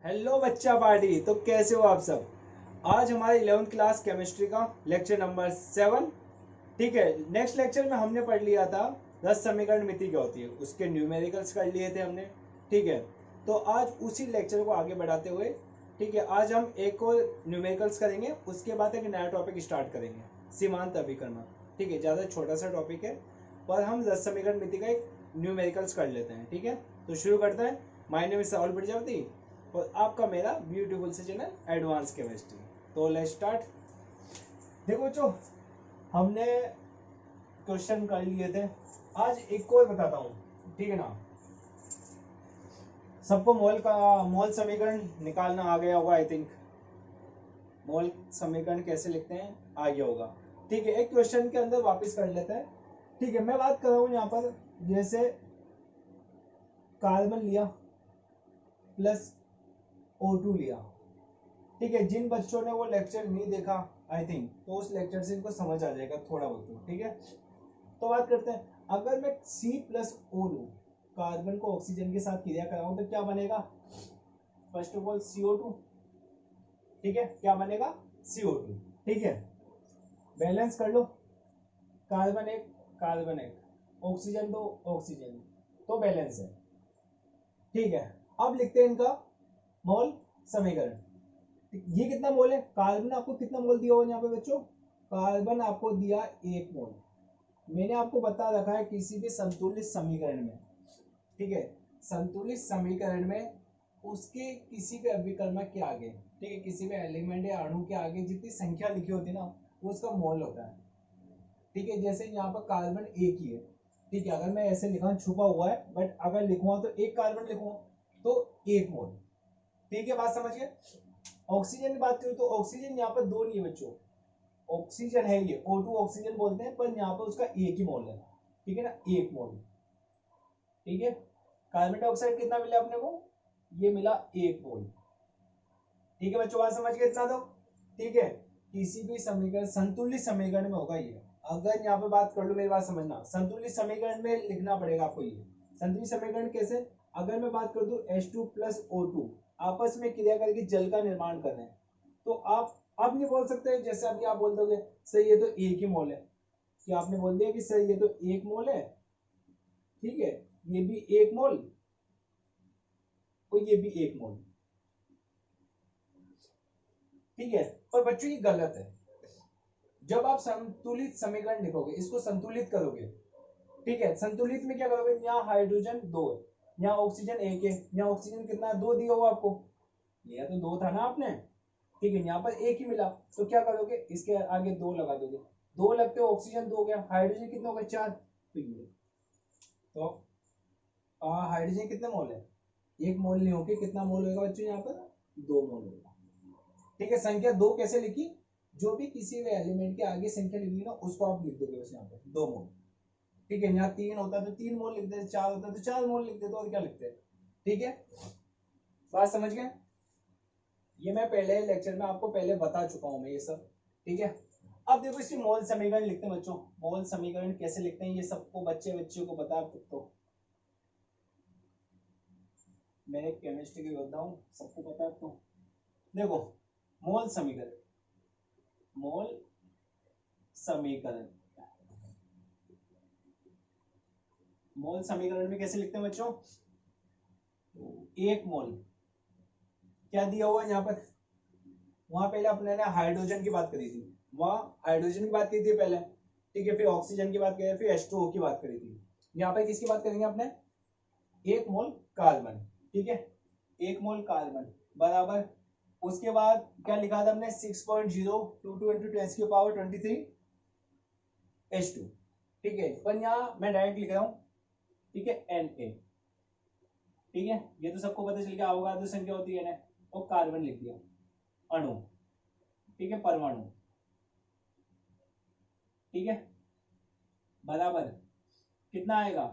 Hello बच्चा party. तो कैसे हो आप सब। आज हमारे 11th क्लास केमिस्ट्री का लेक्चर नंबर 7। ठीक है, नेक्स्ट लेक्चर में हमने पढ़ लिया था 10 समीकरण मिति क्या होती है, उसके न्यूमेरिकल्स कर लिए थे हमने। ठीक है, तो आज उसी लेक्चर को आगे बढ़ाते हुए, ठीक है, आज हम एक और न्यूमेरिकल्स करेंगे, उसके बाद एक नया टॉपिक स्टार्ट करेंगे, सीमांत अभिकरण। ठीक है, ज़्यादा छोटा सा टॉपिक है, पर हम 10 समीकरण मिति का एक न्यूमेरिकल्स कर लेते हैं। ठीक है, तो शुरू करते हैं। My name is Rahul Prajapati और आपका मेरा ब्यूटीफुल से चैनल एडवांस केमिस्ट्री। तो लेट्स स्टार्ट। देखो बच्चों, हमने क्वेश्चन कर लिए थे, आज एक और बताता हूँ। ठीक है ना, सबको मोल समीकरण निकालना आ गया होगा। आई थिंक मोल समीकरण कैसे लिखते हैं आ गया होगा। ठीक है, एक क्वेश्चन के अंदर वापस कर लेते हैं। ठीक है, मैं बात कर रहा हूँ यहाँ पर, जैसे कार्बन लिया प्लस O2 लिया। ठीक है, जिन बच्चों ने वो लेक्चर नहीं देखा आई थिंक, तो उस लेक्चर से इनको समझ आ जाएगा थोड़ा बहुत। ठीक है, तो बात करते हैं। अगर मैं C+O लूं, कार्बन को ऑक्सीजन के साथ क्रिया कराऊं, तो क्या बनेगा? First of all CO2। ठीक है, क्या बनेगा? CO2। ठीक है, बैलेंस कर लो। कार्बन एक, कार्बन एक, ऑक्सीजन दो, ऑक्सीजन, तो बैलेंस है। ठीक है, अब लिखते हैं इनका मोल समीकरण। ये कितना मोल है? कार्बन आपको कितना मोल दिया हुआ यहाँ पे बच्चों? कार्बन आपको दिया 1 मोल। मैंने आपको बता रखा है किसी भी संतुलित समीकरण में, ठीक है, संतुलित समीकरण में उसके किसी भी अभिकर्मक के आगे, ठीक है, किसी भी एलिमेंट या अणु के आगे जितनी संख्या लिखी होती है ना, वो उसका मोल होता है। ठीक है, जैसे यहाँ पर कार्बन एक ही है। ठीक है, अगर मैं ऐसे लिखा छुपा हुआ है, बट अगर लिखूंगा तो एक कार्बन लिखूंगा तो 1 मोल। ठीक है, बात समझ गए। ऑक्सीजन की बात करूं तो ऑक्सीजन यहाँ पर दो नहीं है बच्चों, ऑक्सीजन है ये O2 ऑक्सीजन बोलते हैं, पर यहाँ पर उसका एक ही मोल है। ठीक है ना, 1 मोल। ठीक है, कार्बन डाइऑक्साइड कितना मिला अपने को? ये मिला 1 मोल। ठीक है बच्चों, बात समझ गए इतना तो। ठीक है, किसी भी समीकरण संतुलित समीकरण में होगा ये। अगर यहाँ पे बात कर लो, मेरी बात समझना, संतुलित समीकरण में लिखना पड़ेगा आपको ये। संतुलित समीकरण कैसे? अगर मैं बात कर दूं H2 प्लस O2 आपस में क्रिया करके जल का निर्माण कर रहे हैं, तो आप नहीं बोल सकते जैसे अभी आप बोल दोगे सर ये तो एक ही मोल है, कि आपने बोल दिया कि सर ये तो 1 मोल है, ठीक है, ये भी 1 मोल और ये भी 1 मोल। ठीक है, पर बच्चों ये गलत है। जब आप संतुलित समीकरण लिखोगे, इसको संतुलित करोगे, ठीक है, संतुलित में क्या करोगे? यहाँ हाइड्रोजन 2 है, यहाँ ऑक्सीजन 1 है, यहाँ ऑक्सीजन कितना? 2 दिया हुआ आपको, यह तो 2 था ना आपने। ठीक है, यहाँ पर 1 ही मिला, तो क्या करोगे? इसके आगे 2 लगा दोगे, 2 लगते हो ऑक्सीजन 2 हो गया, हाइड्रोजन कितने हो गए? 4। तो ये तो हाइड्रोजन कितने मोल है? 1 मोल नहीं होके कितना मोल होगा बच्चों यहाँ पर? 2 मोल होगा। ठीक है, संख्या 2 कैसे लिखी? जो भी किसी भी एलिमेंट के आगे संख्या लिखी ना, उसको आप लिख दोगे बस यहाँ पे 2 मोल। ठीक है, यहाँ 3 होता तो 3 मोल लिखते, 4 होता तो 4 मोल लिखते, तो और क्या लिखते? ठीक है, बात समझ गए। ये मैं पहले लेक्चर में आपको पहले बता चुका हूं मैं ये सब। ठीक है, अब देखो इसकी मोल समीकरण लिखते हैं बच्चों। मोल समीकरण कैसे लिखते हैं ये सबको बच्चों को बता तो। मैं एक केमिस्ट्री की योद्धा हूँ, सबको पता है तो। देखो, मोल समीकरण, मोल समीकरण, मोल समीकरण में कैसे लिखते हैं बच्चों? 1 मोल क्या दिया हुआ यहाँ पर? वहां पहले अपने ने हाइड्रोजन की बात करी थी, वहां हाइड्रोजन की बात की थी पहले। ठीक है, फिर ऑक्सीजन की बात करी, फिर H2O की बात करी थी। यहाँ पर किसकी बात करेंगे अपने? 1 मोल कार्बन। ठीक है, 1 मोल कार्बन बराबर, उसके बाद क्या लिखा था हमने? 6.022 into 10⁻23 H2। ठीक है, पर यहाँ मैं डायरेक्ट लिख रहा हूँ, ठीक है, Na। ठीक है, ये तो सबको पता चल गया, अवगाद्रो संख्या होती है ना, और कार्बन लिख दिया, अणु, ठीक है, परमाणु। ठीक है, बराबर कितना आएगा?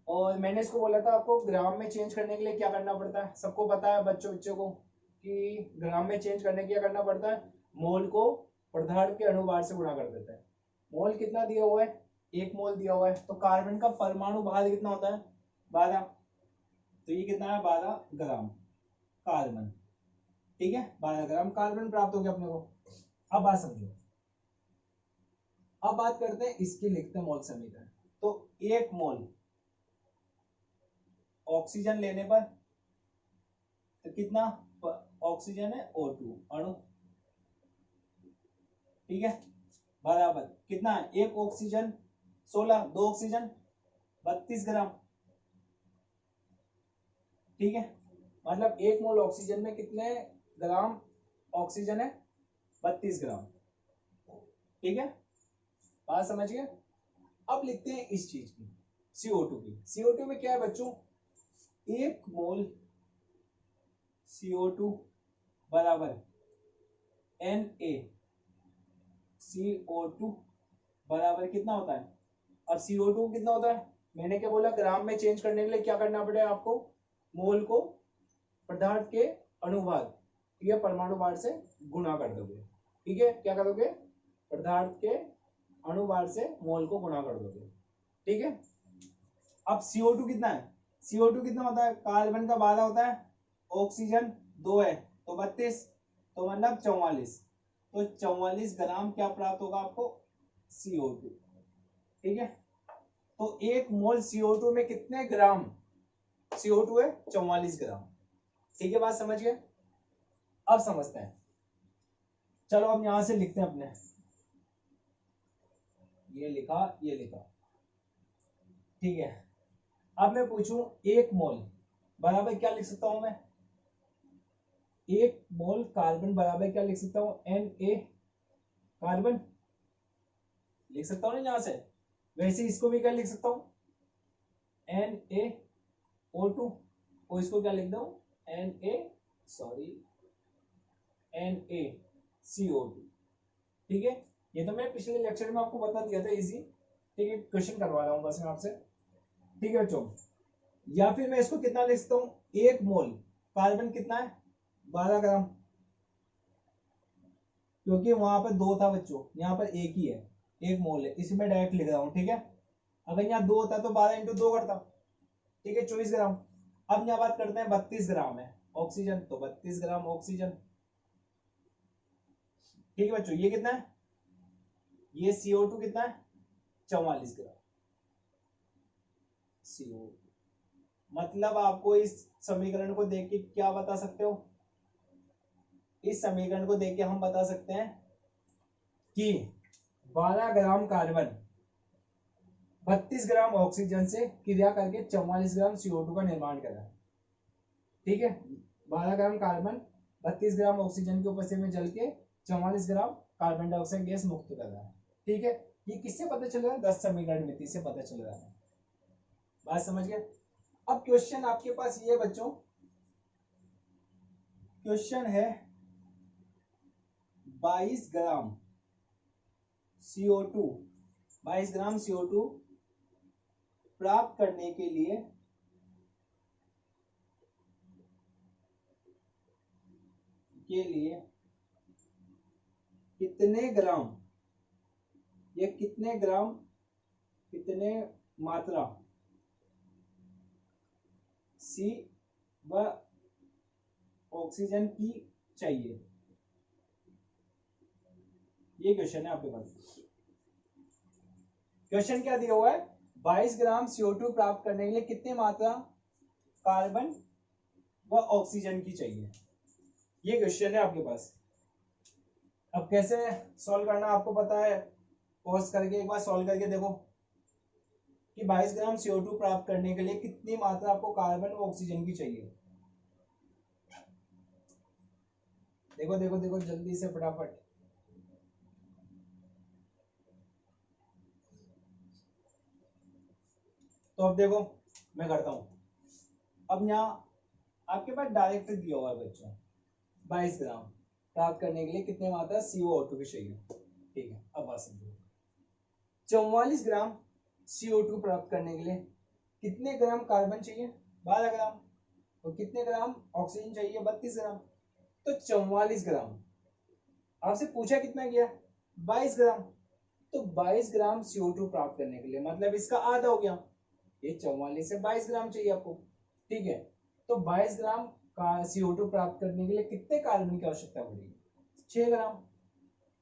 और मैंने इसको बोला था आपको ग्राम में चेंज करने के लिए क्या करना पड़ता है, सबको पता है बच्चों बच्चों को, कि ग्राम में चेंज करने के लिए क्या करना पड़ता है? मोल को पदार्थ के अणुभार से गुणा कर देता है। मोल कितना दिया हुआ है? 1 मोल दिया हुआ है, तो कार्बन का परमाणु भार कितना होता है? 12, तो ये कितना है? 12 ग्राम कार्बन। ठीक है, 12 ग्राम कार्बन प्राप्त हो गया अपने को। अब बात समझो, अब बात करते हैं इसकी, लिखते हैं मोल समीकरण। तो 1 मोल ऑक्सीजन लेने पर तो कितना ऑक्सीजन है O2 अणु, ठीक है, बराबर कितना है, 1 ऑक्सीजन 16, 2 ऑक्सीजन 32 ग्राम, ठीक है, मतलब 1 मोल ऑक्सीजन में कितने ग्राम ऑक्सीजन है, 32 ग्राम, ठीक है, बात समझिए। अब लिखते हैं इस चीज की, CO2 की। CO2 में क्या है बच्चों, 1 मोल CO2 बराबर Na, CO2 बराबर कितना होता है, अब CO2 कितना होता है, मैंने क्या बोला, ग्राम में चेंज करने के लिए क्या करना पड़ेगा आपको, मोल को पदार्थ के अणुभार, ठीक है, परमाणु भार से गुणा कर दोगे, ठीक है, क्या करोगे, पदार्थ के अणुभार से मोल को गुणा कर दोगे, ठीक है। अब CO2 कितना है, CO2 कितना होता है, कार्बन का 12 होता है, ऑक्सीजन 2 है, तो 32, तो मतलब 44, तो 44 ग्राम क्या प्राप्त होगा आपको, CO2, ठीक है। तो 1 मोल CO2 में कितने ग्राम CO2 है, 44 ग्राम, ठीक है, बात समझिए। अब समझते हैं, चलो अब यहां से लिखते हैं अपने, ये लिखा, ये लिखा, ठीक है। अब मैं पूछूं 1 मोल बराबर क्या लिख सकता हूं मैं, 1 मोल कार्बन बराबर क्या लिख सकता हूं, Na कार्बन लिख सकता हूं ना यहां से, वैसे इसको भी क्या लिख सकता हूं, NaO2, और इसको क्या लिख दूं, NaCO2, ठीक है। ये तो मैं पिछले लेक्चर में आपको बता दिया था, इजी, ठीक है, क्वेश्चन करवा रहा हूं बस मैं आपसे, ठीक है बच्चों। या फिर मैं इसको कितना लिख सकता हूं, 1 मोल कार्बन कितना है, 12 ग्राम, क्योंकि वहां पर 2 था बच्चों, यहाँ पर 1 ही है, 1 मोल है, इसमें डायरेक्ट लिख रहा हूं, ठीक है। अगर यहाँ 2 होता तो 12 × 2 करता, ठीक है, 24 ग्राम। अब यहाँ बात करते हैं 32 ग्राम है ऑक्सीजन, तो 32 ग्राम ऑक्सीजन, ठीक है बच्चों। ये कितना है, ये CO2 कितना है, 44 ग्राम CO2। मतलब आपको इस समीकरण को देख के क्या बता सकते हो, इस समीकरण को देख के हम बता सकते हैं कि 12 ग्राम कार्बन 32 ग्राम ऑक्सीजन से क्रिया करके 44 ग्राम CO2 का निर्माण कर रहा है, ठीक है। 12 ग्राम कार्बन 32 ग्राम ऑक्सीजन के उपस्थिति में जल के 44 ग्राम कार्बन डाइऑक्साइड गैस मुक्त कर रहा है, ठीक है। ये किससे पता चल रहा है, 10 समीकरण मिति से पता चल रहा है, बात समझ गए। अब क्वेश्चन आपके पास ये बच्चों, क्वेश्चन है 22 ग्राम CO2, 22 ग्राम CO2 प्राप्त करने के लिए कितने ग्राम, ये कितने ग्राम, कितने मात्रा C व ऑक्सीजन की चाहिए, ये क्वेश्चन है आपके पास। क्वेश्चन क्या दिया हुआ है, 22 ग्राम CO2 प्राप्त करने के लिए कितनी मात्रा कार्बन व ऑक्सीजन की चाहिए, ये क्वेश्चन है आपके पास। अब कैसे सॉल्व करना आपको पता है, पॉज करके एक बार सॉल्व करके देखो कि 22 ग्राम CO2 प्राप्त करने के लिए कितनी मात्रा आपको कार्बन व ऑक्सीजन की चाहिए। देखो देखो देखो जल्दी से फटाफट, तो अब देखो मैं करता हूं। अब यहाँ आपके पास डायरेक्ट दिया हुआ है बच्चों, 22 ग्राम प्राप्त करने के लिए कितने मात्रा CO2 की चाहिए, ठीक है। अब बात समझो, 44 ग्राम CO2 प्राप्त करने के लिए कितने ग्राम कार्बन चाहिए, 12 ग्राम, तो कितने ग्राम ऑक्सीजन चाहिए, 32 ग्राम, तो 44 ग्राम। आपसे पूछा कितना गया, 22 ग्राम, तो 22 ग्राम CO2 प्राप्त करने के लिए मतलब इसका आधा हो गया, ये 44 से 22 ग्राम चाहिए आपको, ठीक है। तो 22 ग्राम CO2 प्राप्त करने के लिए कितने कार्बन की आवश्यकता पड़ेगी? 6 ग्राम।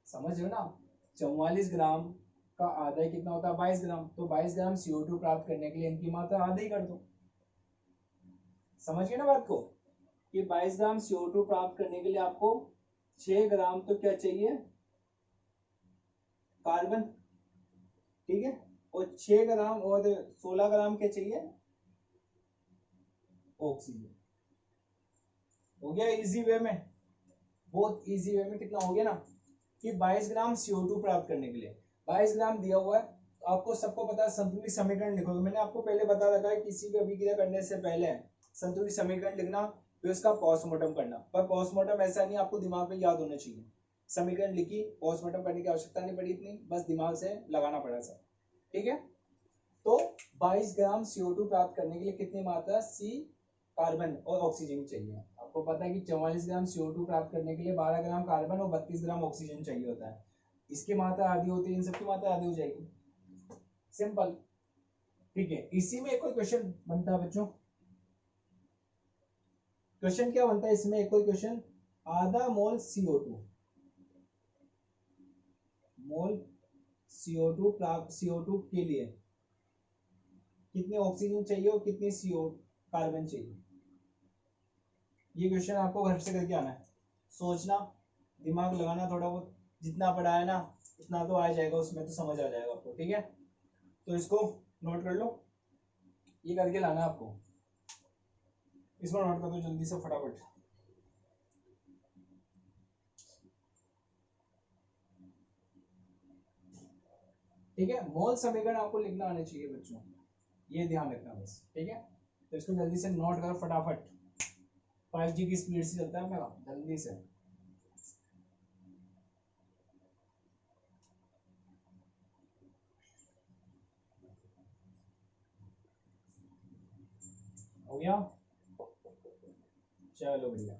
समझ रहे हो ना? 44 ग्राम का आधा कितना होता है? 22 ग्राम। तो 22 ग्राम CO2 प्राप्त करने के लिए इनकी मात्रा आधा ही कर दो। समझ गए ना बात को? कि 22 ग्राम CO2 प्राप्त करने के लिए आपको 6 ग्राम तो क्या चाहिए? कार्बन। ठीक है, और 6 ग्राम और 16 ग्राम क्या चाहिए? ऑक्सीजन। हो गया इजी वे में, बहुत इजी वे में। कितना हो गया ना कि 22 ग्राम CO2 प्राप्त करने के लिए 22 ग्राम दिया हुआ है। तो आपको सबको पता है संतुलित समीकरण लिखो। तो मैंने आपको पहले बता रखा है किसी भी अभिक्रिया करने से पहले संतुलित समीकरण लिखना, फिर उसका पोस्टमार्टम करना। पर पोस्टमार्टम ऐसा नहीं, आपको दिमाग में याद होना चाहिए। समीकरण लिखी, पोस्टमार्टम करने की आवश्यकता नहीं पड़ी इतनी, बस दिमाग से लगाना पड़ा सर। ठीक है, तो 22 ग्राम CO2 प्राप्त करने के लिए कितनी मात्रा C कार्बन और ऑक्सीजन चाहिए? आपको पता है कि 44 ग्राम CO2 प्राप्त करने के लिए 12 ग्राम कार्बन और 32 ग्राम ऑक्सीजन चाहिए होता है। इसकी मात्रा आधी होती है, इन सबकी मात्रा आधी हो जाएगी। सिंपल। ठीक है, इसी में एक और क्वेश्चन बनता है बच्चों। क्वेश्चन क्या बनता है इसमें? एक और क्वेश्चन, आधा मोल CO2 प्राप्त CO2 के लिए कितनी ऑक्सीजन चाहिए और कितनी CO कार्बन चाहिए? ये क्वेश्चन आपको घर से करके आना है। सोचना, दिमाग लगाना थोड़ा बहुत, जितना पढ़ा है ना उतना तो आ जाएगा, उसमें तो समझ आ जाएगा आपको। ठीक है, तो इसको नोट कर लो, ये करके लाना आपको। इसको नोट कर दो जल्दी से फटाफट। ठीक है, मोल समीकरण आपको लिखना आना चाहिए बच्चों, ये ध्यान रखना बस। ठीक है, तो इसको जल्दी से नोट करो फटाफट। 5G की स्पीड से चलता है मेरा, जल्दी से। हो गया? चलो बढ़िया।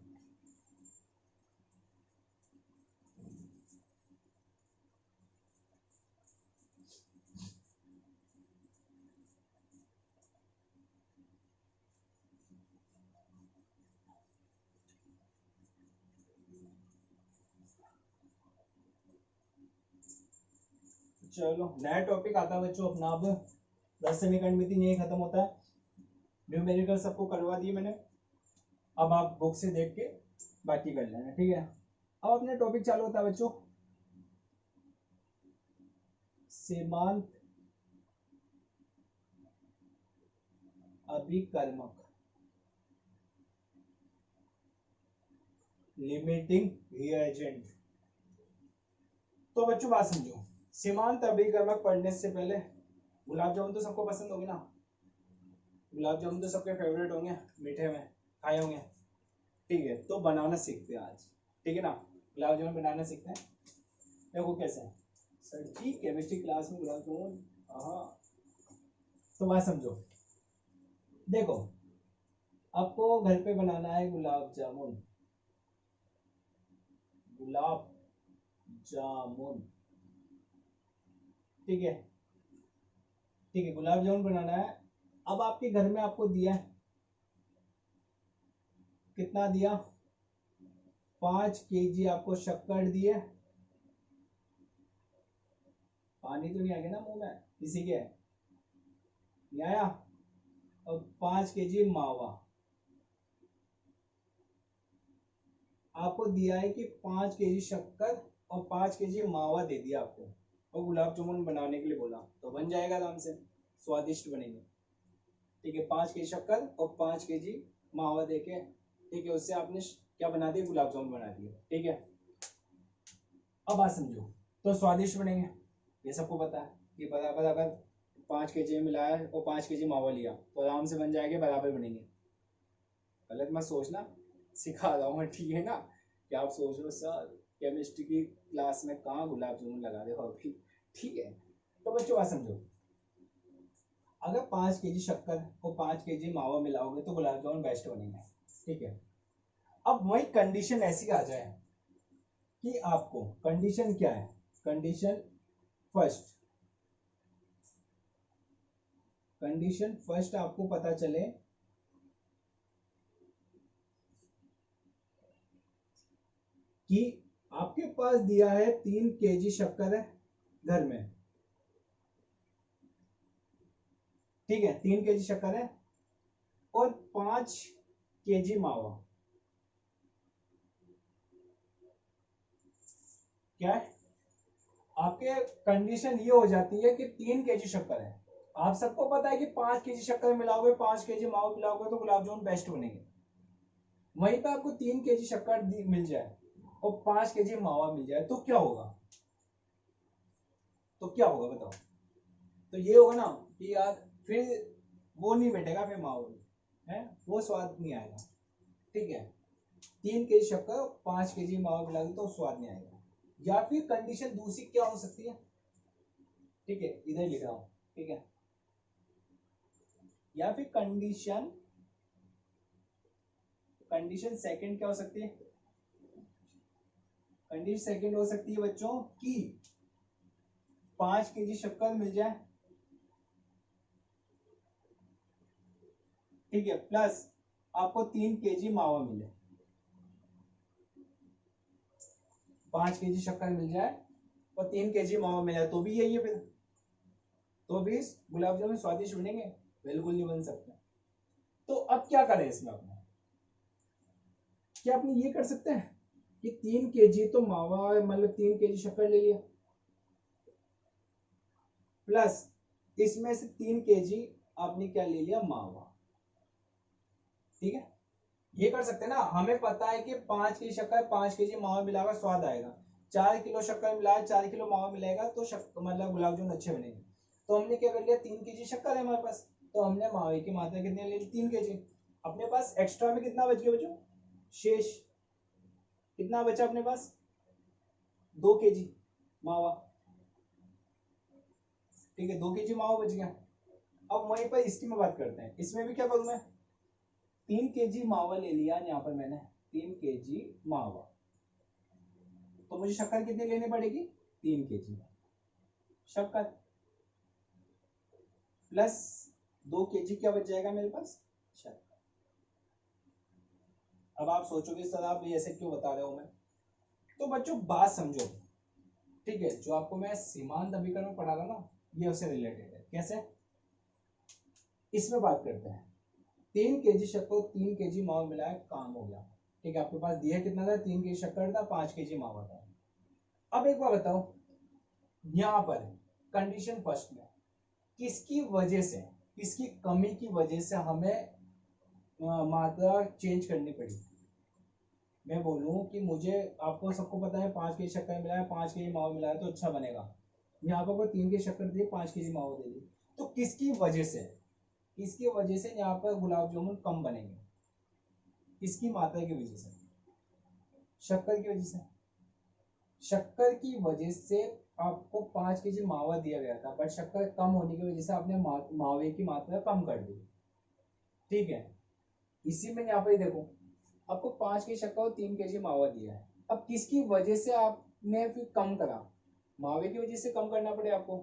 चलो नया टॉपिक आता है बच्चों अपना। अब 10 समीकरण में 3 यही खत्म होता है। न्यूमेरिकल सबको करवा दिए मैंने, अब आप बुक से देख के बाकी कर लेना। ठीक है, अब अपना टॉपिक चालू होता है बच्चों, सीमांत अभिकर्मक, लिमिटिंग रिएजेंट। तो बच्चों बात समझो, सीमांत अभिकर्मक पढ़ने से पहले गुलाब जामुन तो सबको पसंद होगी ना? गुलाब जामुन तो सबके फेवरेट होंगे, मीठे में खाए होंगे। ठीक है, तो बनाना सीखते हैं आज। ठीक है ना, गुलाब जामुन बनाना सीखते हैं। देखो कैसे है सर जी, केमिस्ट्री क्लास में गुलाब जामुन। हाँ, तो बात समझो, देखो आपको घर पे बनाना है गुलाब जामुन। गुलाब जामुन, ठीक है। ठीक है, गुलाब जामुन बनाना है। अब आपके घर में आपको दिया है, कितना दिया? 5 kg आपको शक्कर दिए। पानी तो नहीं आ गया ना मुंह में किसी के? नहीं आया? और 5 kg मावा आपको दिया है कि 5 kg शक्कर और 5 kg मावा दे दिया आपको, और गुलाब जामुन बनाने के लिए बोला, तो बन जाएगा आराम से, स्वादिष्ट बनेंगे। ठीक है, 5 kg शक्कर और 5 kg मावा देके, ठीक है, उससे आपने क्या बना दिया? गुलाब जामुन बना दिए। ठीक है, अब बात समझो, तो स्वादिष्ट बनेंगे, ये सबको पता है। ये बराबर अगर 5 kg मिलाया और 5 kg मावा लिया तो आराम से बन जाएंगे, बराबर बनेंगे। गलत मत सोचना, सिखा रहा हूँ मैं। ठीक है ना, कि आप सोच लो सर केमिस्ट्री की क्लास में कहाँ गुलाब जामुन लगा दे अभी। ठीक है, तो बच्चों बात समझो, अगर 5 kg शक्कर और 5 kg मावा मिलाओगे तो गुलाब जामुन बेस्ट बनेंगे। ठीक है, अब वही कंडीशन ऐसी आ जाए कि आपको, कंडीशन क्या है? कंडीशन फर्स्ट, आपको पता चले कि आपके पास दिया है 3 kg शक्कर है घर में, ठीक है, 3 kg शक्कर है और 5 kg मावा, क्या है आपके कंडीशन ये हो जाती है कि 3 kg शक्कर है, आप सबको पता है कि 5 kg शक्कर मिलाओगे 5 kg मावा मिलाओगे तो गुलाब जामुन बेस्ट बनेंगे। वहीं पे आपको 3 kg शक्कर मिल जाए और 5 kg मावा मिल जाए तो क्या होगा, तो क्या होगा बताओ। तो ये होगा ना कि यार फिर वो नहीं बैठेगा, फिर मावा है वो स्वाद नहीं आएगा, ठीक है। 3 kg शक्कर 5 kg मावा मिला तो स्वाद नहीं आएगा। या फिर कंडीशन दूसरी क्या हो सकती है, ठीक है, इधर लिख रहा हूं, ठीक है। या फिर कंडीशन कंडीशन सेकंड क्या हो सकती है, कंडीशन सेकंड हो सकती है बच्चों कि 5 kg शक्कर मिल जाए, ठीक है, प्लस आपको 3 kg मावा मिले, 5 kg शक्कर मिल जाए और 3 kg मावा मिले तो भी यही है फिर, तो भी गुलाब जामुन स्वादिष्ट बनेंगे, बिल्कुल नहीं बन सकते। तो अब क्या करें इसमें अपने, क्या अपने ये कर सकते हैं कि 3 kg तो मावा मतलब 3 kg शक्कर ले लिया, प्लस इसमें से 3 kg आपने क्या ले लिया मावा, ठीक है। ये कर सकते हैं ना, हमें पता है कि 5 kg शक्कर 5 kg मावा मिलाकर स्वाद आएगा, 4 किलो शक्कर मिलाया 4 किलो मावा मिलेगा तो मतलब गुलाब जामुन अच्छे बनेंगे। तो हमने क्या कर लिया, 3 kg शक्कर है हमारे पास, तो हमने मावे की मात्रा कितनी ले ली, 3 kg। अपने पास एक्स्ट्रा में कितना बच गया बच्चों, शेष कितना बचा अपने पास, 2 kg मावा, ठीक है, 2 kg मावा बच गया। अब वहीं पर इसकी में बात करते हैं, इसमें भी क्या करूं मैं, 3 kg मावा ले लिया यहाँ पर मैंने, 3 kg मावा, तो मुझे शक्कर कितनी लेनी पड़ेगी, 3 kg शक्कर, प्लस 2 kg क्या बच जाएगा मेरे पास, शक्कर। अब आप सोचोगे सर आप ये ऐसे क्यों बता रहे हो मैं, तो बच्चों बात समझो, ठीक है, जो आपको मैं सीमांत अभिकरण पढ़ा रहा ना ये उससे रिलेटेड है, कैसे, इसमें बात करते हैं। 3 kg शक्कर 3 kg मावा मिलाया काम हो गया, ठीक है, आपके पास दिया कितना था, 3 kg शक्कर था 5 kg मावा था। अब एक बार बताओ, यहां पर कंडीशन फर्स्ट में किसकी वजह से, किसकी कमी की वजह से हमें मात्रा चेंज करनी पड़ी। मैं बोलूं कि मुझे, आपको सबको पता है 5 kg शक्कर मिलाया 5 kg मावा मिलाया तो अच्छा बनेगा, यहाँ पर 3 kg शक्कर दिए 5 kg मावा दे दी, तो किसकी वजह से, किसकी वजह से यहाँ पर गुलाब जामुन कम बनेंगे, किसकी मात्रा की वजह से, शक्कर की वजह से। शक्कर की वजह से आपको 5 kg मावा दिया गया था, बट शक्कर कम होने की वजह से आपने मावे की मात्रा कम कर दी, ठीक है। इसी में यहाँ पर देखो, आपको 5 kg शक्कर और 3 kg मावा दिया है, अब किसकी वजह से आपने फिर कम करा, मावे की वजह से कम करना पड़े आपको,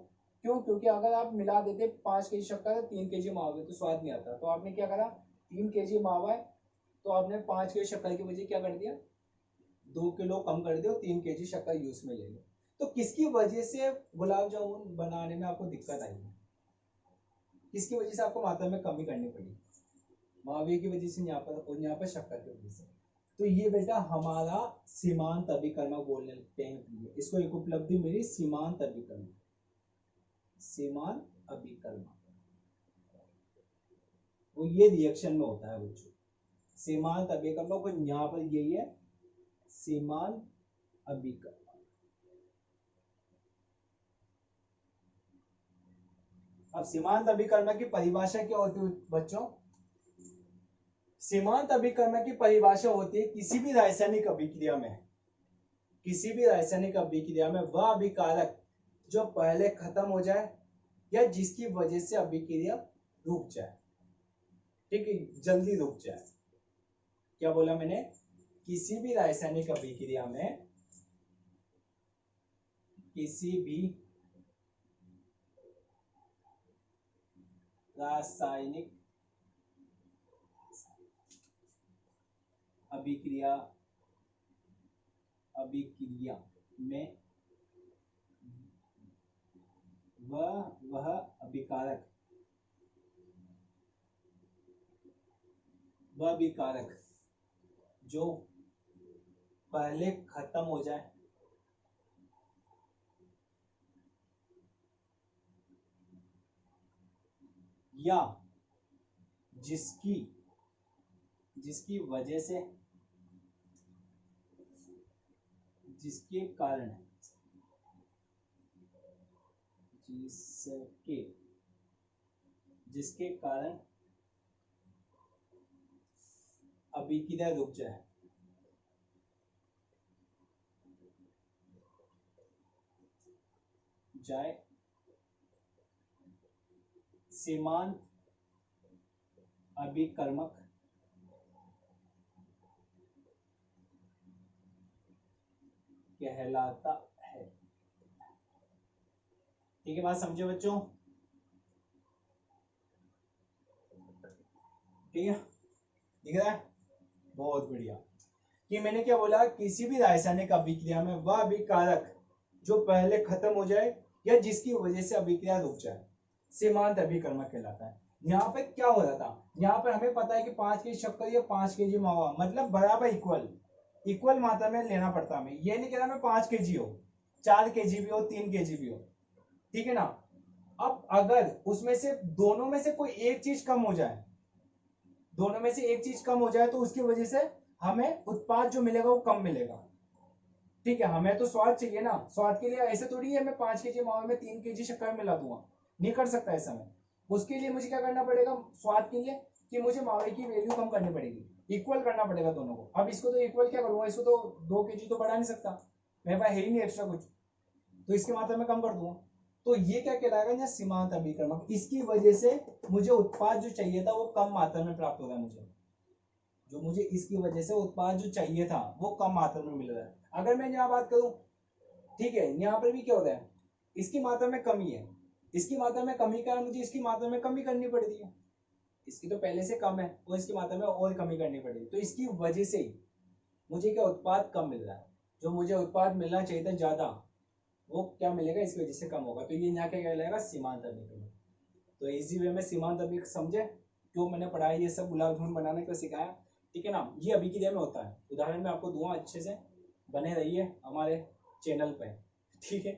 क्यों, क्योंकि अगर आप मिला देते 5 kg शक्कर 3 kg मावे तो स्वाद नहीं आता, तो आपने क्या करा, 3 kg मावा है तो आपने 5 kg शक्कर की वजह क्या कर दिया, 2 किलो कम कर दिया, 3 kg शक्कर यूज में ले लो। तो किसकी वजह से गुलाब जामुन बनाने में आपको दिक्कत आई है, किसकी वजह से आपको मात्रा में कमी करनी पड़ी, मावे की वजह से यहाँ पर और यहाँ पर शक्कर की वजह से। तो ये बेटा हमारा सीमांत अभिकर्मक बोलने लगते हैं, इसको एक उपलब्धि मिली सीमांत अभिकर्मक, सीमांत अभिकर्मक, वो ये रिएक्शन में होता है बच्चों, सीमांत अभिकर्मक, यहाँ पर यही है सीमांत अभिकर्मक। अब सीमांत अभिकर्मक की परिभाषा क्या होती है बच्चों, सीमांत अभिकर्मक की परिभाषा होती है किसी भी रासायनिक अभिक्रिया में, किसी भी रासायनिक अभिक्रिया में वह अभिकारक जो पहले खत्म हो जाए या जिसकी वजह से अभिक्रिया रुक जाए, ठीक है, जल्दी रुक जाए। क्या बोला मैंने, किसी भी रासायनिक अभिक्रिया में, किसी भी रासायनिक अभिक्रिया अभिक्रिया में वह अभिकारक जो पहले खत्म हो जाए या जिसकी वजह से जिसके कारण अभिक्रिया रुक जाए सीमांत अभिकर्मक कहलाता है। ठीक है, बात समझे बच्चों? ठीक है, दिख रहा है? बहुत बढ़िया। कि मैंने क्या बोला, किसी भी रासायनिक अभिक्रिया में वह अभिकारक जो पहले खत्म हो जाए या जिसकी वजह से अभिक्रिया रुक जाए सीमांत अभिकर्मक कहलाता है। यहाँ पे क्या हो रहा था, यहाँ पर हमें पता है कि 5 केजी शक्कर या 5 केजी मावा, मतलब बराबर इक्वल मात्रा में लेना पड़ता हमें। ये नहीं कहना मैं 5 केजी हो, 4 केजी भी हो, 3 केजी भी हो, ठीक है ना। अब अगर उसमें से दोनों में से कोई एक चीज कम हो जाए, तो उसकी वजह से हमें उत्पाद जो मिलेगा वो कम मिलेगा। ठीक है, हमें तो स्वाद चाहिए ना, स्वाद के लिए ऐसे थोड़ी है मैं 5 केजी मावा में 3 केजी शक्कर मिला दूंगा, नहीं कर सकता ऐसा मैं। उसके लिए मुझे क्या करना पड़ेगा स्वाद के लिए, कि मुझे मावे की वैल्यू कम करनी पड़ेगी, इक्वल करना पड़ेगा दोनों को। अब इसको तो इक्वल क्या करूंगा, इसको तो 2 केजी तो बढ़ा नहीं सकता, मेरे पास है ही नहीं एक्स्ट्रा कुछ, तो इसकी मात्रा में कम कर दूंगा। तो ये क्या कहलाएगा यहाँ सीमांत अभिकर्मक। इसकी वजह से मुझे उत्पाद जो चाहिए था वो कम मात्रा में प्राप्त हो रहा है, मुझे इसकी वजह से उत्पाद जो चाहिए था वो कम मात्रा में मिल रहा है। अगर मैं यहाँ बात करूं, ठीक है, यहाँ पर भी क्या हो रहा है, इसकी मात्रा में कमी है, इसकी मात्रा में कमी का मुझे इसकी मात्रा में कमी करनी पड़ रही है। इसकी तो पहले से कम है और इसकी मात्रा में और कमी करनी पड़ेगी, तो इसकी वजह से मुझे क्या उत्पाद कम मिल रहा है। जो मुझे उत्पाद मिलना चाहिए था ज्यादा, वो क्या मिलेगा इसकी वजह से कम होगा। तो ये यहाँ क्या कहलाएगा सीमांत अभिकर्मक। तो इजी वे में सीमांत अभिकर्मक समझे क्यों मैंने पढ़ाया, ये सब गुलाब जामुन बनाने को सिखाया, ठीक है ना। ये अभिक्रिया में होता है, उदाहरण में आपको दूंगा, अच्छे से बने रहिए हमारे चैनल पे, ठीक है।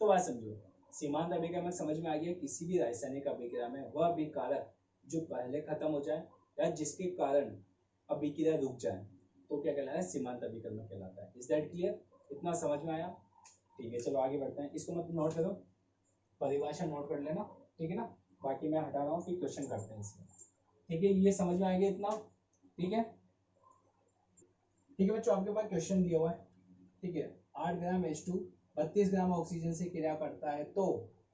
तो बात समझो, सीमांत अभिकर्मक समझ में आ गया, किसी भी रासायनिक अभिक्रिया में वह अभिकारक जो पहले खत्म हो जाए या जिसके कारण अभिक्रिया रुक जाए तो क्या कहलाता है सीमांत अभिकर्मक कहलाता है। Is that clear? इतना समझ में आया? ठीक है, चलो आगे बढ़ते हैं। इसको मत नोट करो, परिभाषा नोट कर लेना, ठीक है ना। बाकी मैं हटा रहा हूँ, फिर क्वेश्चन करते हैं इसमें, ठीक है। ये समझ में आएगा इतना, ठीक है। ठीक है बच्चों, आपके पास क्वेश्चन दिया हुआ है, ठीक है। 8 ग्राम H2 32 ग्राम ऑक्सीजन से क्रिया करता है तो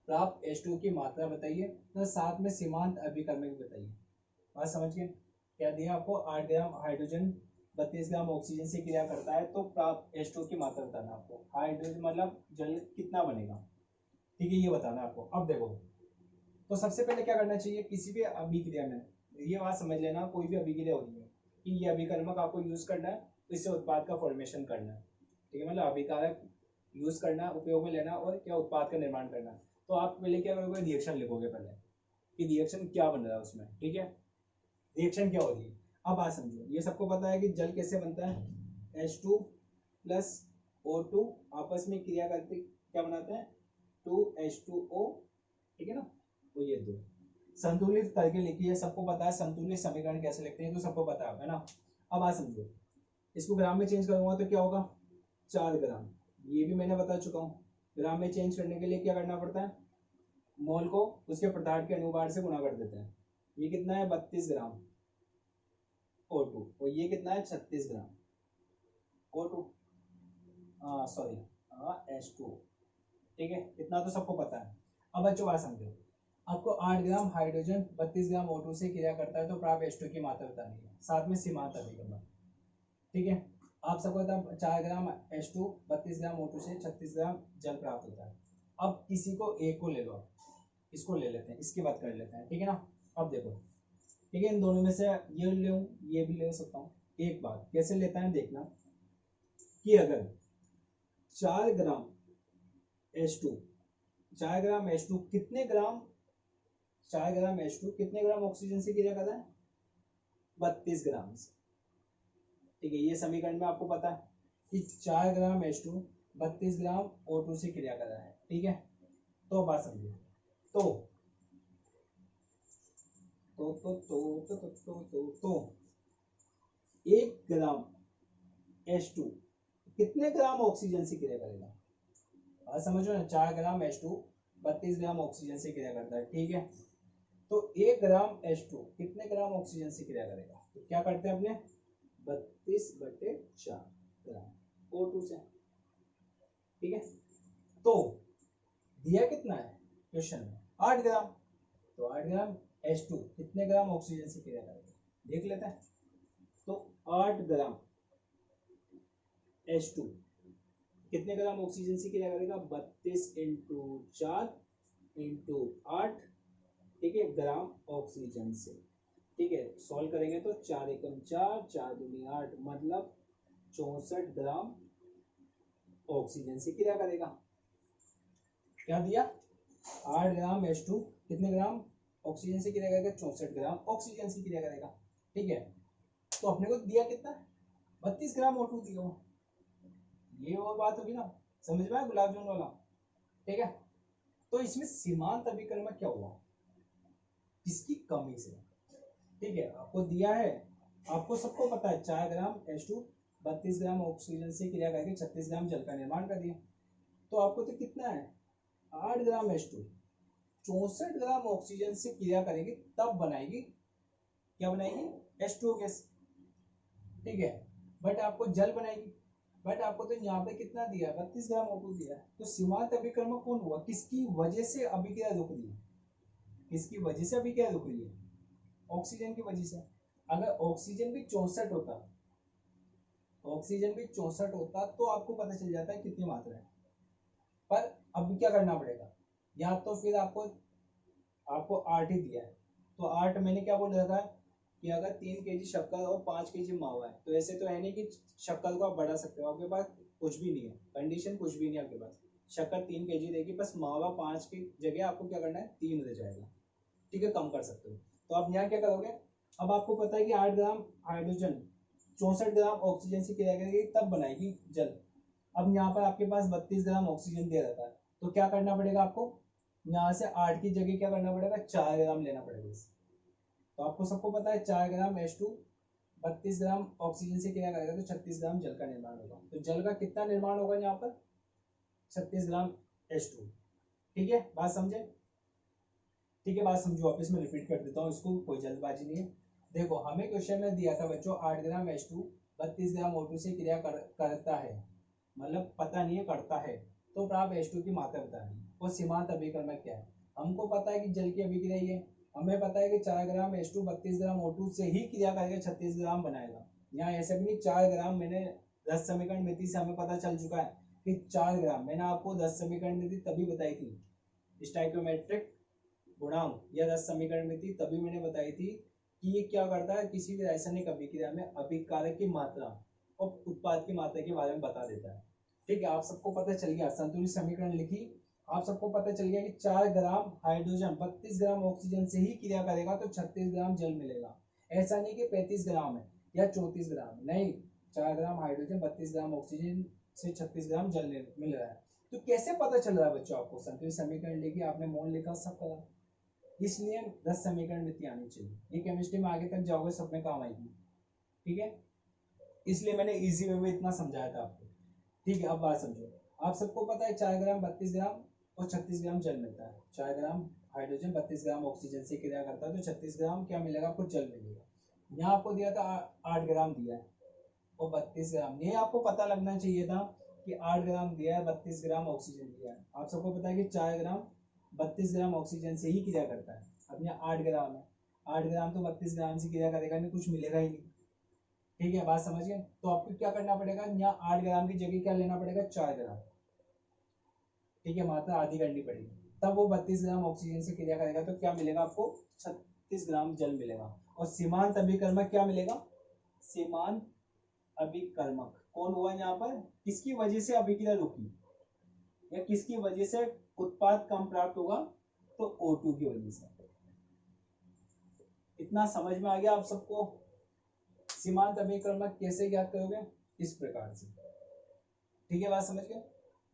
प्राप्त H2 की मात्रा बताइए, तो साथ में सीमांत अभिकर्मक बताइए। बात समझ गए? क्या दिया आपको, 8 ग्राम हाइड्रोजन 32 ग्राम ऑक्सीजन से क्रिया करता है तो प्राप्त H2 की मात्रा बताना आपको। हाइड्रोजन मतलब जल कितना बनेगा, ठीक है, ये बताना आपको। अब देखो, तो सबसे पहले क्या करना चाहिए किसी भी अभिक्रिया में, ये बात समझ लेना, कोई भी अभिक्रिया हो रही है कि ये अभिकर्मक आपको यूज करना है, तो इससे उत्पाद का फॉर्मेशन करना है, ठीक है, मतलब अभिकारक यूज करना, उपयोग में लेना और क्या उत्पाद का निर्माण करना। तो आप पहले क्या करोगे, रिएक्शन लिखोगे पहले कि रिएक्शन क्या बन रहा है उसमें, ठीक है, रिएक्शन क्या हो रही है। अब बात समझो, ये सबको पता है कि जल कैसे बनता है, H2 प्लस O2 आपस में क्रिया करके क्या बनाते हैं 2H2O, ठीक है ना। तो ये दो संतुलित करके लिखिए, सबको पता है संतुलित समीकरण कैसे लिखते हैं, तो सबको पता है ना। अब बात समझो, इसको ग्राम में चेंज करूंगा तो क्या होगा 4 ग्राम, ये भी मैंने बता चुका हूँ। ग्राम में चेंज करने के लिए क्या करना पड़ता है, मोल को उसके पदार्थ के अनुपात से गुणा कर देते हैं। ये कितना है 32 ग्राम O2 और ये कितना है 36 ग्राम O2, सॉरी H2, ठीक है, इतना तो सबको पता है। अब बच्चों बात समझो, आपको 8 ग्राम हाइड्रोजन 32 ग्राम O2 से क्रिया करता है तो प्राप्त H2 की मात्रा बतानी है, साथ में सीमांत अभिकर्मक, ठीक है। आप सबको पता है 4 ग्राम H2 32 ग्राम O2 से 36 ग्राम जल प्राप्त होता है। अब किसी को एक को ले लो, इसको ले लेते हैं, इसकी बात कर लेते हैं, ठीक है ना। अब देखो, ठीक है, इन दोनों में से ये ले ये भी ले सकता हूँ। एक बात कैसे लेता है देखना, कि अगर 4 ग्राम H2, 4 ग्राम H2 कितने ग्राम, 4 ग्राम H2 कितने ग्राम ऑक्सीजन से क्रिया कर रहा है, 32 ग्राम से। ठीक है, ये समीकरण में आपको पता है कि 4 ग्राम H2 32 ग्राम O2 से क्रिया कर रहा है। ठीक है, तो बात समझिए। तो 1 ग्राम H2 कितने ग्राम ऑक्सीजन से क्रिया करेगा, आज समझो ना, 4 ग्राम H2 32 ग्राम ऑक्सीजन से क्रिया करता है। ठीक है, तो 1 ग्राम H2 कितने ग्राम ऑक्सीजन से क्रिया करेगा, तो क्या करते हैं अपने 32/4 ग्राम O2 से। ठीक है, तो दिया कितना है क्वेश्चन में, 8 ग्राम, तो 8 ग्राम H2 कितने ग्राम ऑक्सीजन से क्रिया करेगा, देख लेते हैं। तो 8 ग्राम H2 कितने ग्राम ऑक्सीजन से क्रिया करेगा, 32 इंटू 4 इंटू 8, ठीक है, ग्राम ऑक्सीजन से। ठीक है, सॉल्व करेंगे तो 4 एकम 4, 4 दूनी 8, मतलब 64 ग्राम ऑक्सीजन से क्रिया करेगा। क्या दिया, 8 ग्राम H2 कितने ग्राम ऑक्सीजन से क्रिया करेगा, 64 ग्राम ऑक्सीजन से क्रिया करेगा। ठीक है, तो अपने को दिया कितना, 32 ग्राम O2 दिया हुआ, ये और बात होगी ना, समझ में आया गुलाब जामुन वाला। ठीक है, तो इसमें सीमांत अभिकरण में क्या हुआ, किसकी कमी से। ठीक है, आपको दिया है, आपको सबको पता है 4 ग्राम H2 32 ग्राम ऑक्सीजन से क्रिया करके 36 ग्राम जल का निर्माण कर दिया। तो आपको तो कितना है, 8 ग्राम H2 64 ग्राम ऑक्सीजन से क्रिया करेगी, तब बनाएगी, क्या बनाएगी, H2O गैस। ठीक है, बट आपको जल बनाएगी, बट आपको तो यहाँ पे कितना दिया, 32 ग्राम O2 दिया। तो सीमांत अभिकरण कौन हुआ, किसकी वजह से अभिक्रिया रुक रही है, किसकी वजह से अभिक्रिया रुक रही है, ऑक्सीजन की वजह से। अगर ऑक्सीजन भी 64 होता, ऑक्सीजन भी 64 होता तो आपको पता चल जाता है कितनी मात्रा है। पर अब क्या करना पड़ेगा, या तो फिर आपको 8 ही दिया है, तो 8 मैंने क्या बोल रखा है कि अगर 3 kg शक्कर और 5 kg मावा है, तो ऐसे तो है नहीं कि शक्कर को आप बढ़ा सकते हो, आपके पास कुछ भी नहीं है, कंडीशन कुछ भी नहीं है आपके पास, शक्कर 3 kg देगी, बस मावा 5 की जगह आपको क्या करना है, 3 रह जाएगा। ठीक है, कम कर सकते हो। तो आप यहाँ क्या करोगे, अब आपको पता है कि 8 ग्राम हाइड्रोजन 64 ग्राम ऑक्सीजन से क्रिया करेगी, तब बनाएगी जल। अब यहाँ पर आपके पास 32 ग्राम ऑक्सीजन दे रखा है, तो क्या करना पड़ेगा आपको, यहाँ से 8 की जगह क्या करना पड़ेगा, 4 ग्राम लेना पड़ेगा। तो आपको सबको पता है 4 ग्राम H2 32 ग्राम ऑक्सीजन से क्रिया करेगा तो 36 ग्राम जल का निर्माण होगा। तो जल का कितना निर्माण होगा यहाँ पर, 36 ग्राम H2। ठीक है, बात समझे, ठीक है, बात समझो, वापस मैं रिपीट कर देता हूँ इसको, कोई जल्दबाजी नहीं है। देखो, हमें क्वेश्चन में दिया था बच्चों 8 ग्राम H2 32 ग्राम O2 से क्रिया करता है, मतलब पता नहीं है करता है, तो प्राप्त H2 की मात्रा बतानी है। और सीमांत अभिकरण क्या है, हमको पता है कि जल की अभिक्रिया है, हमें पता है कि 4 ग्राम H2 32 ग्राम O2 से ही क्रिया करके 36 ग्राम बनाएगा। यहाँ ऐसे भी नहीं 4 ग्राम, मैंने 10 समीकरण मिति से हमें पता चल चुका है कि 4 ग्राम, मैंने आपको 10 समीकरण मिति तभी बताई थी, स्टोइकियोमेट्रिक गुणांक या 10 समीकरण मिति तभी मैंने बताई थी कि ये क्या करता है, किसी भी रासायनिक अभिक्रिया में अभिकारक की मात्रा और उत्पाद की मात्रा के बारे में बता देता है। ठीक है, आप सबको पता चल गया, संतुलित समीकरण लिखी, आप सबको पता चल गया कि 4 ग्राम हाइड्रोजन 32 ग्राम ऑक्सीजन से ही क्रिया करेगा तो 36 ग्राम जल मिलेगा। ऐसा नहीं कि 35 ग्राम है या 34 ग्राम, नहीं, 4 ग्राम हाइड्रोजन 32 ग्राम ऑक्सीजन से 36 ग्राम जल मिल रहा है। तो कैसे पता चल रहा है बच्चों आपको, संतुलित समीकरण लिखी, आपने मोल लिखा, सब करा, इसलिए 10 समीकरण मिति आनी चाहिए, ये केमिस्ट्री में आगे तक जाओगे सब में काम आएगी। ठीक है, इसलिए मैंने इजी वे में इतना समझाया था आपको। ठीक है, अब बात समझो, आप सबको पता है 4 ग्राम 32 ग्राम और 36 ग्राम जल मिलता है। 4 ग्राम हाइड्रोजन 32 ग्राम ऑक्सीजन से क्रिया करता है तो 36 ग्राम क्या मिलेगा आपको, जल मिलेगा। यहाँ आपको दिया था 8 ग्राम दिया है और 32 ग्राम, ये आपको पता लगना चाहिए था कि 8 ग्राम दिया है, 32 ग्राम ऑक्सीजन दिया है। आप सबको पता है कि 4 ग्राम 32 ग्राम ऑक्सीजन से ही क्रिया करता है। अब यहाँ 8 ग्राम है, 8 ग्राम तो 32 ग्राम से क्रिया करेगा नहीं, कुछ मिलेगा ही नहीं। ठीक है, बात समझ गए, तो आपको क्या करना पड़ेगा, यहाँ 8 ग्राम की जगह क्या लेना पड़ेगा, 4 ग्राम। ठीक है, मात्रा आधी करनी पड़ेगी, तब वो 32 ग्राम ऑक्सीजन से क्रिया करेगा तो क्या मिलेगा आपको, 36 ग्राम जल मिलेगा। और सीमांत अभिकर्मक क्या मिलेगा, सीमांत अभिकर्मक कौन हुआ यहाँ पर, किसकी वजह से अभिक्रिया रुकी या किसकी वजह से उत्पाद कम प्राप्त होगा, तो O2 की वजह से। इतना समझ में आ गया आप सबको। सीमांत अभिकर्मक कैसे ज्ञात करोगे, इस प्रकार से। ठीक है, बात समझ गए,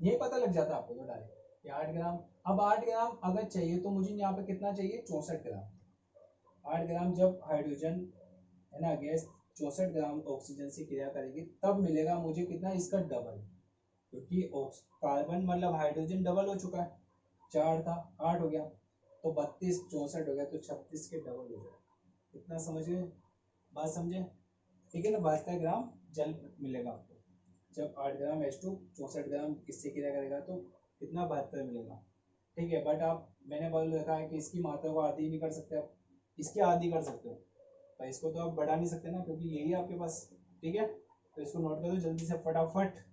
ये पता लग जाता है आपको तो डायरेक्ट कि 8 ग्राम। अब 8 ग्राम अगर चाहिए तो मुझे यहाँ पे कितना चाहिए, 64 ग्राम। 8 ग्राम जब हाइड्रोजन है ना गैस 64 ग्राम ऑक्सीजन से क्रिया करेगी तब मिलेगा मुझे कितना, इसका डबल, क्योंकि कार्बन मतलब हाइड्रोजन डबल हो चुका है, 4 था 8 हो गया, तो 32 64 हो गया, तो 36 के डबल हो गया। कितना समझ गए, बात समझे, ठीक है ना। 72 ग्राम जल मिलेगा आपको जब 8 ग्राम H2 64 ग्राम इससे क्रिया करेगा तो कितना, 72 मिलेगा। ठीक है, बट आप मैंने बोल रखा है कि इसकी मात्रा को आधी नहीं कर सकते आप, इसकी आधी कर सकते हो, पर इसको तो आप बढ़ा नहीं सकते ना, क्योंकि यही है आपके पास। ठीक है, तो इसको नोट कर दो जल्दी से फटाफट।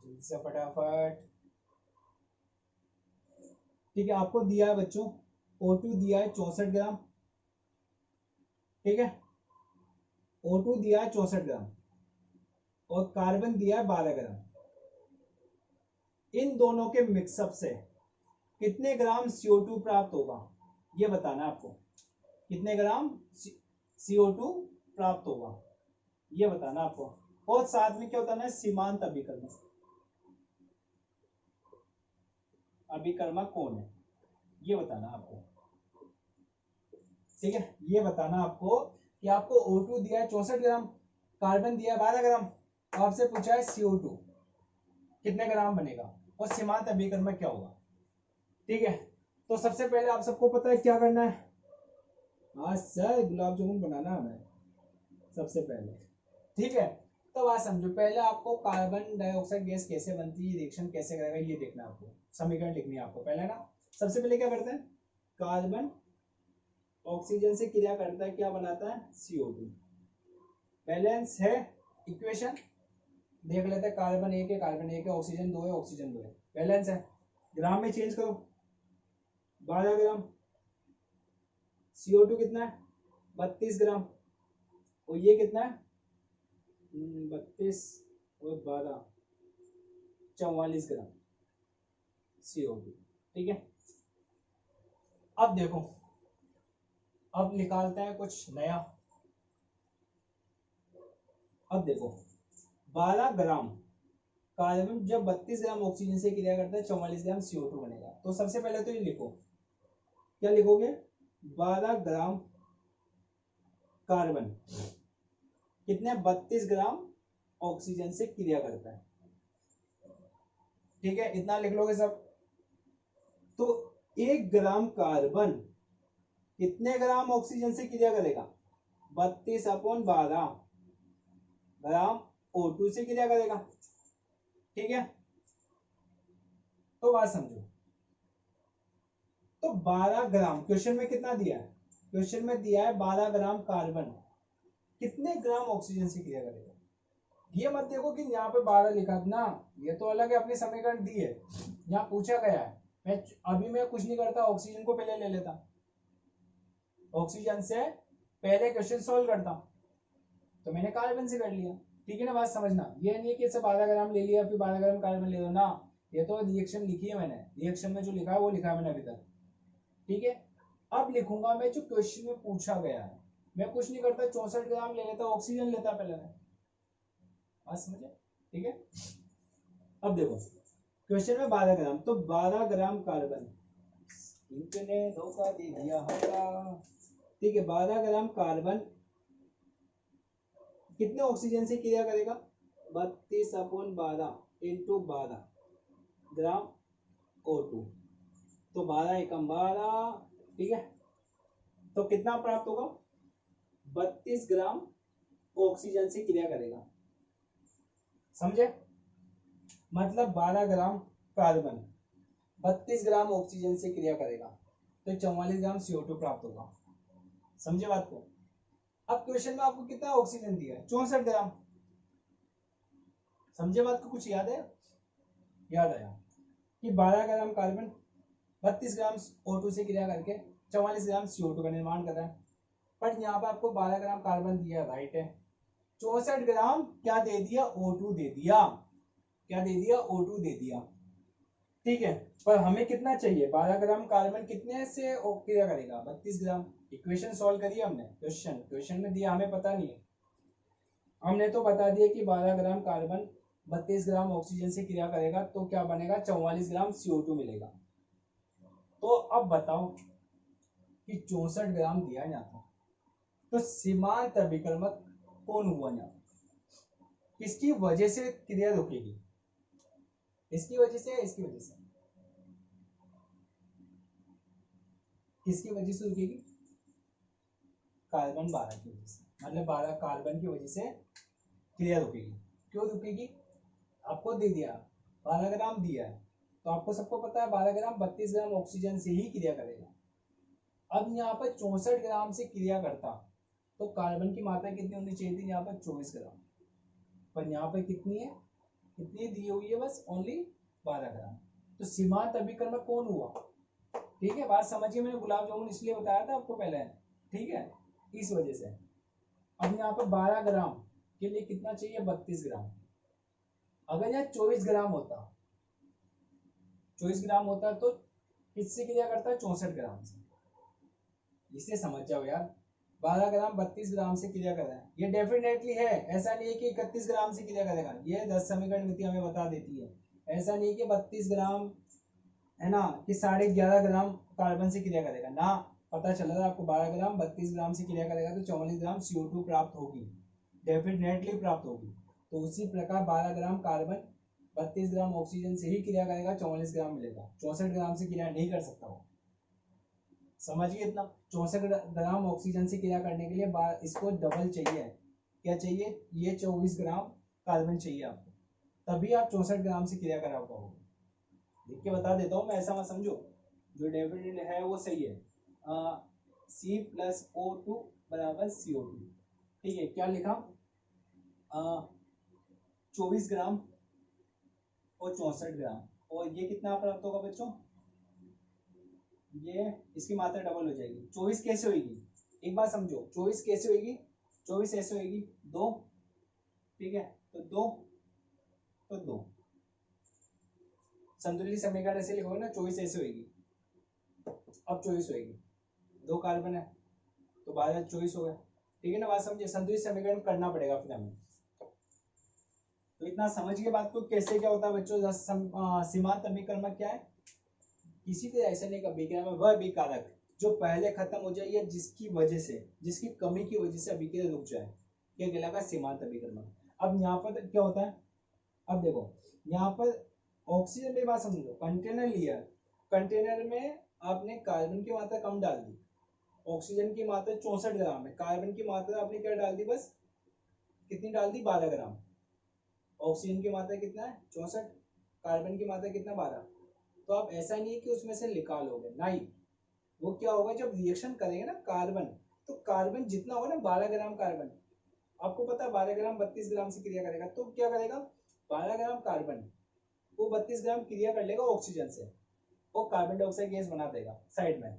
जल्दी से फटाफट। ठीक है, आपको दिया है बच्चों O2 दिया है 64 ग्राम, ठीक है, O2 दिया है 64 ग्राम और कार्बन दिया है 12 ग्राम। इन दोनों के मिक्सअप से कितने ग्राम CO2 प्राप्त होगा, ये बताना है आपको। कितने ग्राम CO2 प्राप्त होगा ये बताना आपको, और साथ में क्या बताना है, सीमांत अभिकर्मक। अभिकर्मक कौन है ये बताना आपको। ठीक है, ये बताना आपको कि आपको O2 दिया है 64 ग्राम, कार्बन दिया है 12 ग्राम, आपसे पूछा है CO2 कितने ग्राम बनेगा और सीमांत अभिकर्मक क्या होगा। ठीक है, तो सबसे पहले आप सबको पता है क्या करना है, हाँ सर गुलाब जामुन बनाना है हमें सबसे पहले। ठीक है, तो बात समझो, पहले आपको कार्बन डाइऑक्साइड गैस कैसे बनती है, रिएक्शन कैसे करेगा ये देखना है आपको, समीकरण लिखनी है आपको पहले ना। सबसे पहले क्या करते हैं, कार्बन ऑक्सीजन से क्रिया करता है, क्या बनाता है, CO2। बैलेंस है इक्वेशन, देख लेते हैं, कार्बन 1 है, कार्बन 1 है, ऑक्सीजन 2 है, ऑक्सीजन 2 है, बैलेंस है। ग्राम में चेंज करो, 12 ग्राम, CO2 कितना है, 32 ग्राम, और ये कितना है, 32 और 12 44 ग्राम CO2। ठीक है, अब देखो, अब निकालते हैं कुछ नया। अब देखो 12 ग्राम कार्बन जब 32 ग्राम ऑक्सीजन से क्रिया करता है 44 ग्राम CO2 बनेगा। तो सबसे पहले तो ये लिखो, क्या लिखोगे, 12 ग्राम कार्बन कितने, 32 ग्राम ऑक्सीजन से क्रिया करता है। ठीक है, इतना लिख लोगे सब। तो 1 ग्राम कार्बन कितने ग्राम ऑक्सीजन से क्रिया करेगा, 32/12 ग्राम O2 से क्रिया करेगा। ठीक है, तो बात समझो, तो 12 ग्राम क्वेश्चन में कितना दिया है, क्वेश्चन में दिया है 12 ग्राम कार्बन कितने ग्राम ऑक्सीजन से क्रिया करेगा। ये मत देखो कि यहाँ पे 12 लिखा ना, ये तो अलग है, अपनी समीकरण दी है, यहाँ पूछा गया है। मैं कुछ नहीं करता, ऑक्सीजन को पहले ले लेता, ऑक्सीजन से पहले क्वेश्चन सोल्व करता, तो मैंने कार्बन से कर लिया। ठीक है ना, बात समझना, ये नहीं है कि इसे 12 ग्राम ले लिया फिर 12 ग्राम कार्बन ले लो ना, ये तो रिएक्शन लिखी है मैंने, रिएक्शन में जो लिखा है वो लिखा है मैंने अभी तक। ठीक है, अब लिखूंगा मैं जो क्वेश्चन में पूछा गया है, मैं कुछ नहीं करता, 64 ग्राम ले लेता, ऑक्सीजन लेता पहले मैं, बात समझे। ठीक है, अब देखो क्वेश्चन में 12 ग्राम, तो 12 ग्राम कार्बन, इनने धोखा दे दिया होगा। ठीक है, 12 ग्राम कार्बन कितने ऑक्सीजन से क्रिया करेगा, 32/12 इंटू 12 ग्राम O2, तो 12 एकम 12। ठीक है, तो कितना प्राप्त होगा, 32 ग्राम ऑक्सीजन से क्रिया करेगा, समझे, मतलब 12 ग्राम कार्बन 32 ग्राम ऑक्सीजन से क्रिया करेगा, तो 44 ग्राम CO2 प्राप्त होगा। समझे बात को। अब क्वेश्चन में आपको कितना ऑक्सीजन दिया है? 64 ग्राम। समझे बात को? कुछ याद है? याद आया कि 12 ग्राम कार्बन 32 ग्राम O2 से क्रिया करके 44 ग्राम CO2 का निर्माण कर रहा है। बट यहाँ पर आपको 12 ग्राम कार्बन दिया, राइट है। 64 ग्राम क्या दे दिया? O2 दे दिया। क्या दे दिया? O2 दे दिया। ठीक है, पर हमें कितना चाहिए? 12 ग्राम कार्बन कितने से क्रिया करेगा? 32 ग्राम। इक्वेशन सॉल्व करिए हमने। क्वेश्चन में दिया, हमें पता नहीं है। हमने तो बता दिया कि 12 ग्राम कार्बन 32 ग्राम ऑक्सीजन से क्रिया करेगा तो क्या बनेगा? 44 ग्राम CO2 मिलेगा। तो अब बताओ कि 64 ग्राम दिया यहाँ पर, तो सीमांत अभिकर्मक कौन हुआ यहाँ? किसकी वजह से क्रिया रुकेगी? इसकी वजह से या इसकी वजह से? किसकी वजह से रुकेगी? कार्बन 12 की वजह से, मतलब 12 कार्बन की वजह से क्रिया रुकेगी। क्यों रुकेगी? आपको दे दिया 12 ग्राम दिया है, तो आपको सबको पता है 12 ग्राम 32 ग्राम ऑक्सीजन से ही क्रिया करेगा। अब यहाँ पर 64 ग्राम से क्रिया करता तो कार्बन की मात्रा कितनी होनी चाहिए थी? यहाँ पर 24 ग्राम, पर यहाँ पर कितनी है? कितनी दी हुई है? बस ओनली 12 ग्राम। तो सीमांत अभिकर्मक कौन हुआ? ठीक है, बात समझिए। मैंने गुलाब जामुन इसलिए बताया था आपको पहले, ठीक है, इस वजह से। अब यहाँ पर 12 ग्राम के लिए कितना चाहिए? 32 ग्राम। अगर यहाँ 24 ग्राम होता, 24 ग्राम होता तो किससे क्रिया करता है? 64 ग्राम से। इसे समझ जाओ यार। 12 ग्राम 32 ग्राम से क्रिया कर रहा है, ये डेफिनेटली है। ऐसा नहीं है कि 31 ग्राम से क्रिया करेगा, ये 10 समीकरण मिति हमें बता देती है। ऐसा नहीं कि 32 ग्राम है ना कि 11.5 ग्राम कार्बन से क्रिया करेगा ना। पता चल रहा है आपको 12 ग्राम 32 ग्राम से क्रिया करेगा तो 44 ग्राम CO2 प्राप्त होगी, डेफिनेटली प्राप्त होगी। तो उसी प्रकार 12 ग्राम कार्बन 32 ग्राम ऑक्सीजन से ही क्रिया करेगा, 44 ग्राम मिलेगा। 64 ग्राम से क्रिया नहीं कर सकता वो। समझिए इतना। 64 ग्राम ऑक्सीजन से क्रिया करने के लिए इसको डबल चाहिए। क्या चाहिए? ये 24 ग्राम कार्बन चाहिए आपको, तभी आप 64 ग्राम से क्रिया करा पाओगे। लिख के बता देता हूँ मैं, ऐसा मत समझो। जो डेफिनेट है वो सही है। C+O2 बराबर CO2। ठीक है, क्या लिखा? 24 ग्राम और 64 ग्राम, और ये कितना प्राप्त होगा बच्चों? ये इसकी मात्रा डबल हो जाएगी। 24 कैसे होगी? एक बात समझो, 24 कैसे होगी? 24 ऐसे होगी 2, ठीक है, तो 2 तो 2 संतुलित समीकरण ऐसे लिखोगे ना, 24 ऐसे होगी। अब 24 होगी, 2 कार्बन है तो 12 24 हो गए, ठीक है ना? बात समझिए, संतुलित समीकरण करना पड़ेगा फिर हमें। तो इतना समझिए बात को, कैसे क्या होता है बच्चों। सीमांत अभिकर्मक क्या है? किसी तरह ऐसा नहीं का विक्रिया में वह विकारक जो पहले खत्म हो जाए या जिसकी वजह से, जिसकी कमी की वजह से अभिक्रिया रुक जाए, क्या कहलाएगा? सीमांत अभिकर्मक। अब यहाँ पर क्या होता है? अब देखो, यहाँ पर ऑक्सीजन में बात समझो, कंटेनर लिया, कंटेनर में आपने कार्बन की मात्रा कम डाल दी, ऑक्सीजन की मात्रा 64 ग्राम है, कार्बन की मात्रा आपने क्या डाल दी? बस कितनी डाल दी? 12 ग्राम। ऑक्सीजन की मात्रा कितना है? 64, कार्बन की मात्रा कितना? 12। तो आप ऐसा नहीं है कि उसमें से निकालोगे, नहीं। वो क्या होगा, जब रिएक्शन करेंगे ना कार्बन, तो कार्बन जितना होगा ना 12 ग्राम कार्बन, आपको पता है 12 ग्राम 32 ग्राम से क्रिया करेगा, तो क्या करेगा? 12 ग्राम कार्बन वो 32 ग्राम क्रिया कर लेगा ऑक्सीजन से, वो कार्बन डाइऑक्साइड गैस बना देगा साइड में,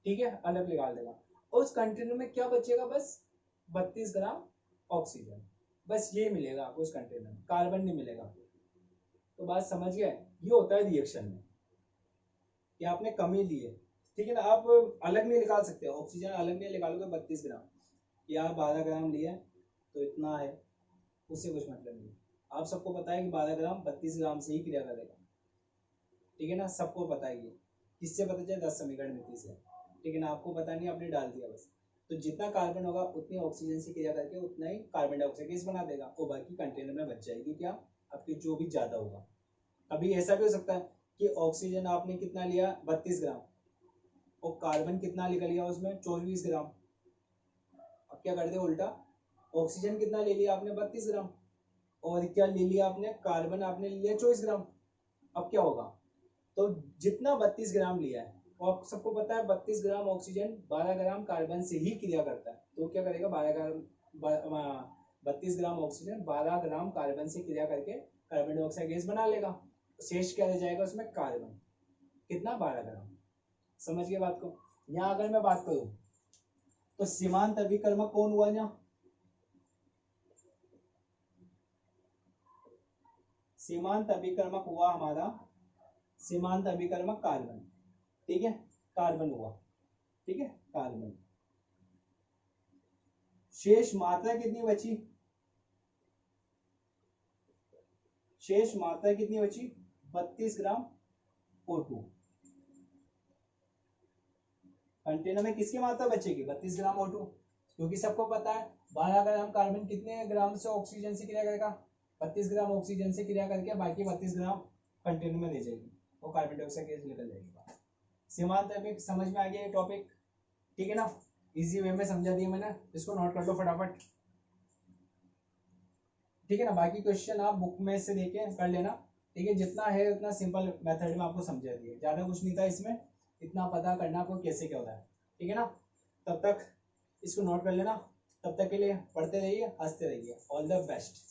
ठीक है, अलग निकाल देगा। उस कंटेनर में क्या बचेगा? बस 32 ग्राम ऑक्सीजन, बस ये मिलेगा आपको उस कंटेनर में, कार्बन नहीं मिलेगा। तो बात समझ गए? ये होता है रिएक्शन में कि आपने कमी ली है, ठीक है ना? आप अलग नहीं निकाल सकते, ऑक्सीजन अलग नहीं निकालोगे 32 ग्राम, या 12 ग्राम लिया तो इतना है, उससे कुछ मतलब नहीं। आप सबको पता है कि 12 ग्राम 32 ग्राम से ही क्रिया करेगा, ठीक है ना? सबको पता है ये। किससे पता चले? 10 समीकरण मिति से, ठीक है ना? आपको पता नहीं, आपने डाल दिया बस। तो जितना कार्बन होगा उतनी ऑक्सीजन से क्रिया करके उतना ही कार्बन डाइऑक्साइड गैस बना देगा, और बाकी कंटेनर में बच जाएगी क्या? आपकी जो भी ज्यादा होगा। अभी ऐसा भी हो सकता है कि ऑक्सीजन आपने कितना लिया? 32 ग्राम, और कार्बन कितना निकल लिया उसमें? 24 ग्राम। अब क्या कर दे उल्टा, ऑक्सीजन कितना ले लिया आपने? 32 ग्राम, और क्या ले लिया आपने? कार्बन आपने ले लिया 24 ग्राम। अब क्या होगा? तो जितना 32 ग्राम लिया है और सबको पता है 32 ग्राम ऑक्सीजन 12 ग्राम कार्बन से ही क्रिया करता है, तो क्या करेगा 32 ग्राम ऑक्सीजन 12 ग्राम कार्बन से क्रिया करके कार्बन डाइऑक्साइड गैस बना लेगा, शेष क्या रह जाएगा उसमें कार्बन, कितना 12 ग्राम। समझ गए बात को। यहाँ अगर मैं बात करूं तो सीमांत अभिकर्मक कौन हुआ यहाँ? सीमांत अभिकर्मक हुआ हमारा, सीमांत अभिकर्मक कार्बन, ठीक है, कार्बन हुआ, ठीक है, कार्बन। शेष मात्रा कितनी बची? शेष मात्रा कितनी बची? 32 ग्राम O2। कंटेनर में किसकी मात्रा बचेगी? 32 ग्राम O2, क्योंकि सबको पता है 12 ग्राम कार्बन कितने ग्राम से ऑक्सीजन से क्रिया करेगा? 32 ग्राम ऑक्सीजन से क्रिया करके बाकी 32 ग्राम कंटेनर में ले जाएगी, वो कार्बन डाइऑक्साइड गैस निकल जाएगी। सीमांत अभिकर्मक समझ में आ गया ये टॉपिक, ठीक है ना? इजी वे में समझा दिया मैंने, इसको नोट कर लो फटाफट, ठीक है ना? बाकी क्वेश्चन आप बुक में से देके कर लेना, ठीक है? जितना है उतना सिंपल मेथड में आपको समझा दिया, ज्यादा कुछ नहीं था इसमें, इतना पता करना आपको कैसे क्या होता है, ठीक है ना? तब तक इसको नोट कर लेना, तब तक के लिए पढ़ते रहिए, हंसते रहिए, ऑल द बेस्ट।